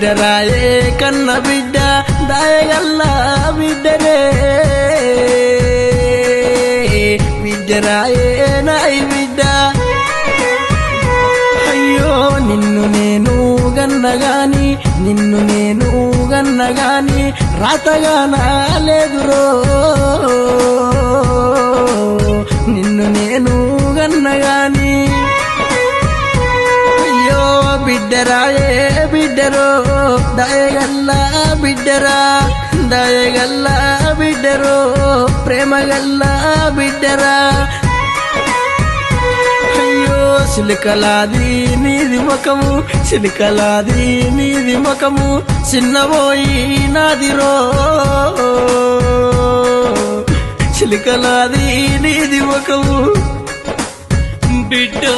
బిడ్డరాయే కన్న బిడ్డ దాయగల్ల బిడ్డరే బిడ్డరాయే నాయి బిడ్డ అయ్యో నిన్ను నేను గన్నగాని నిన్ను నేను గన్నగాని రాతగా నాలేదురో నిన్ను నేను గన్నగాని అయ్యో బిడ్డరాయే బిడ్డరో దయగల్ల బిడ్డరా దయగల్ల బిడ్డరో ప్రేమగల్ల బిడ్డరా అయ్యో సిలికలాది నీది ముఖము సిలికలాది నీది ముఖము చిన్నబోయి నాదిరో సిలికలాది నీది ముఖము బిడ్డో